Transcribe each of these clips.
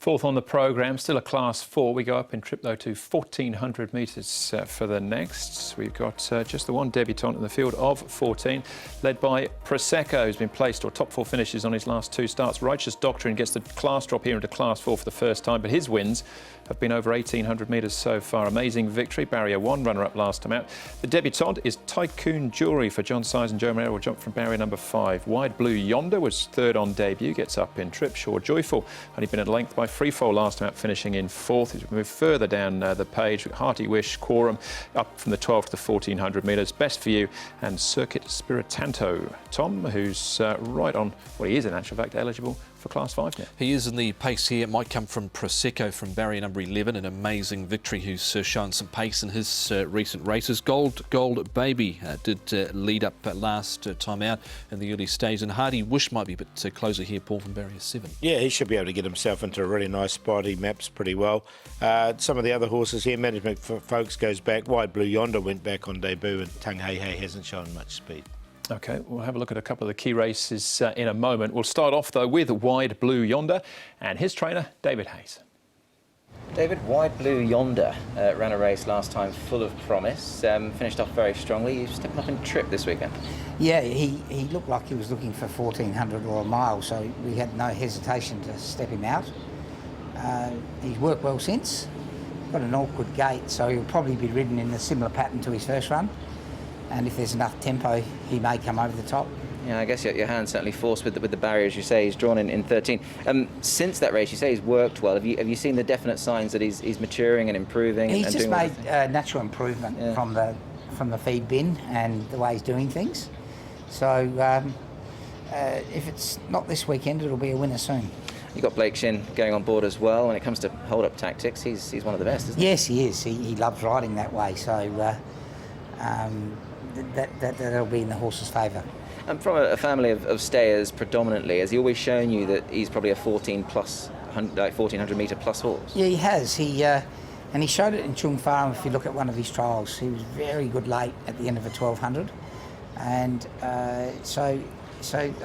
Fourth on the programme, still a Class 4. We go up in trip, though, to 1,400 metres for the next. We've got just the one debutant in the field of 14, led by Prosecco, who's been placed or top 4 finishes on his last 2 starts. Righteous Doctrine gets the class drop here into Class 4 for the first time, but his wins have been over 1,800 metres so far. Amazing Victory, barrier 1, runner-up last time out. The debutant is Tycoon Jewellery for John Size and Joe Moreira will jump from barrier number 5. Wide Blue Yonder was 3rd on debut, gets up in trip. Sure Joyful, only been at length by Freefall last time out, finishing in 4th. He's moved further down the page. Hearty Wish, Quorum, up from the 12 to the 1,400 metres. Best for You and Circuit Spiritanto. Tom, who's right on, well, he is in actual fact eligible for Class 5 now. He is, in the pace here. It might come from Prosecco from barrier number 11, an Amazing Victory who's shown some pace in his recent races. Gold Baby did lead up last time out in the early stage, and Hearty Wish might be a bit closer here, Paul, from barrier 7. Yeah, he should be able to get himself into a really nice spot. He maps pretty well. Some of the other horses here, Management Folks goes back. Wide Blue Yonder went back on debut, and Tung Hey Hey hasn't shown much speed. OK, we'll have a look at a couple of the key races in a moment. We'll start off, though, with Wide Blue Yonder and his trainer, David Hayes. David, Wide Blue Yonder ran a race last time full of promise, finished off very strongly. You're stepping up in trip this weekend. Yeah, he looked like he was looking for 1,400 or a mile, so we had no hesitation to step him out. He's worked well since, got an awkward gait, so he'll probably be ridden in a similar pattern to his first run. And if there's enough tempo, he may come over the top. Yeah, I guess your hand's certainly forced with the barrier, as you say. He's drawn in 13. Since that race, you say he's worked well. Have you seen the definite signs that he's maturing and improving? He's and just doing made natural improvement from the feed bin and the way he's doing things. So if it's not this weekend, it'll be a winner soon. You've got Blake Shin going on board as well. When it comes to hold-up tactics, he's one of the best, isn't he? Yes, he is. He loves riding that way. So that'll be in the horse's favour. And from a family of stayers predominantly, has he always shown you that he's probably a 1,400 metre plus horse? Yeah, he has. And he showed it in Chung Farm. If you look at one of his trials, he was very good late at the end of a 1,200, and so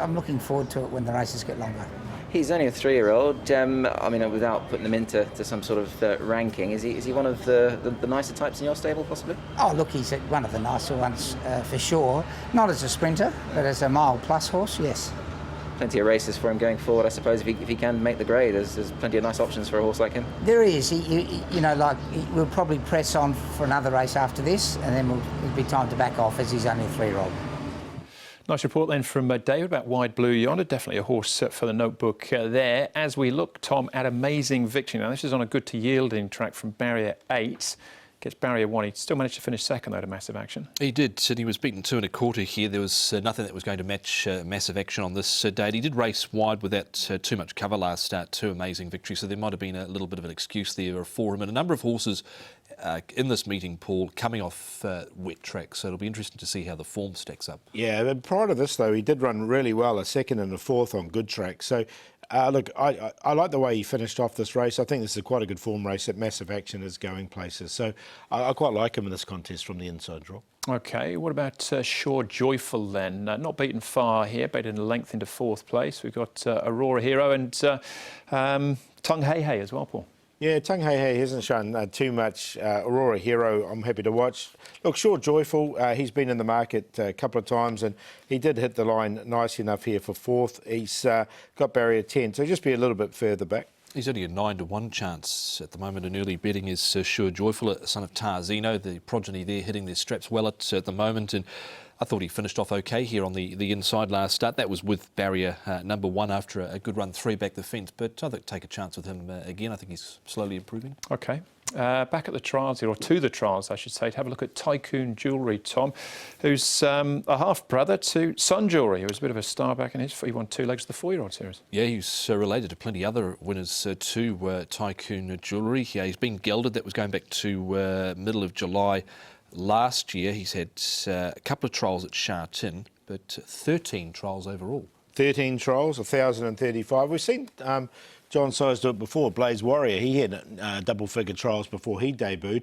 I'm looking forward to it when the races get longer. He's only a 3-year-old. I mean, without putting them into some sort of ranking, is he one of the nicer types in your stable, possibly? Oh, look, he's one of the nicer ones for sure. Not as a sprinter, but as a mile-plus horse, yes. Plenty of races for him going forward, I suppose. If he can make the grade, there's plenty of nice options for a horse like him. There is. We'll probably press on for another race after this, and then it'll be time to back off, as he's only a 3-year-old. Nice report then from David about Wide Blue Yonder. Definitely a horse for the notebook there. As we look, Tom, at Amazing Victory. Now, this is on a good to yielding track from barrier 8. Gets barrier 1. He still managed to finish second, though, to Massive Action. He did, and he was beaten 2 1/4 here. There was nothing that was going to match Massive Action on this date. He did race wide without too much cover last start to Amazing Victory, so there might have been a little bit of an excuse there for him. And a number of horses in this meeting, Paul, coming off wet tracks, so it'll be interesting to see how the form stacks up. Yeah, and prior to this, though, he did run really well, a 2nd and a 4th on good tracks. So, look, I like the way he finished off this race. I think this is quite a good form race that Massive Action is going places. So I quite like him in this contest from the inside draw. OK, what about Sure Joyful then? Not beaten far here, beaten length into 4th place. We've got Aurora Hero and Tung Hey Hey as well, Paul. Yeah, Tung Hey Hey hasn't shown too much. Aurora Hero, I'm happy to watch. Look, Sure Joyful, he's been in the market a couple of times and he did hit the line nice enough here for 4th. He's got barrier 10, so just be a little bit further back. He's only a 9 to 1 chance at the moment in early betting. Is Sure Joyful, son of Tarzino, the progeny there, hitting their straps well at the moment. And I thought he finished off OK here on the inside last start. That was with barrier number 1 after a good run 3 back the fence. But I think take a chance with him again. I think he's slowly improving. OK. Back at the trials here, or to the trials, I should say, to have a look at Tycoon Jewellery, Tom, who's a half-brother to Sun Jewellery, who was a bit of a star back in his... He won 2 legs of the 4-year-old series. Yeah, he's related to plenty other winners to Tycoon Jewellery. Yeah, he's been gelded. That was going back to middle of July last year. He's had a couple of trials at Sha Tin, but 13 trials overall. 13 trials, 1,035. We've seen John Size do it before. Blaze Warrior, he had double-figure trials before he debuted.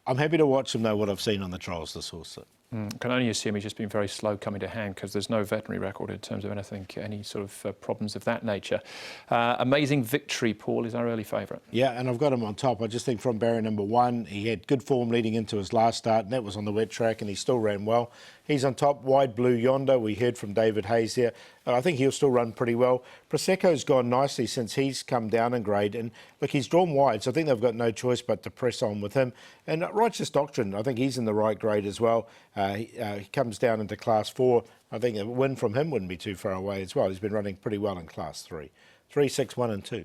I'm happy to watch him, though, what I've seen on the trials this horse. Can only assume he's just been very slow coming to hand because there's no veterinary record in terms of anything, any sort of problems of that nature. Amazing Victory, Paul, is our early favourite. Yeah, and I've got him on top. I just think from barrier number 1, he had good form leading into his last start, and that was on the wet track, and he still ran well. He's on top. Wide Blue Yonder, we heard from David Hayes here. I think he'll still run pretty well. Prosecco's gone nicely since he's come down in grade, and look, he's drawn wide, so I think they've got no choice but to press on with him. And Righteous Doctrine, I think he's in the right grade as well. He comes down into Class 4. I think a win from him wouldn't be too far away as well. He's been running pretty well in Class 3. 3, 6, 1 and 2.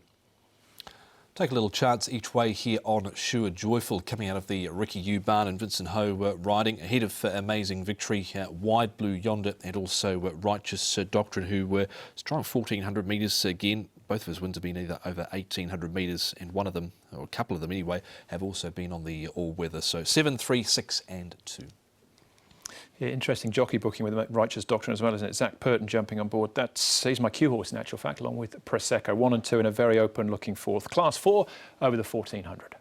Take a little chance each way here on Sure Joyful, coming out of the Ricky U barn and Vincent Ho riding ahead of Amazing Victory, Wide Blue Yonder, and also Righteous Doctrine, who were trying 1,400 metres again. Both of his wins have been either over 1,800 metres, and one of them, or a couple of them anyway, have also been on the all-weather. So 7, 3, 6 and 2. Yeah, interesting jockey booking with Righteous Doctrine as well, isn't it? Zach Purton jumping on board. He's my cue horse in actual fact, along with Prosecco. 1 and 2 in a very open looking fourth. Class 4 over the 1,400.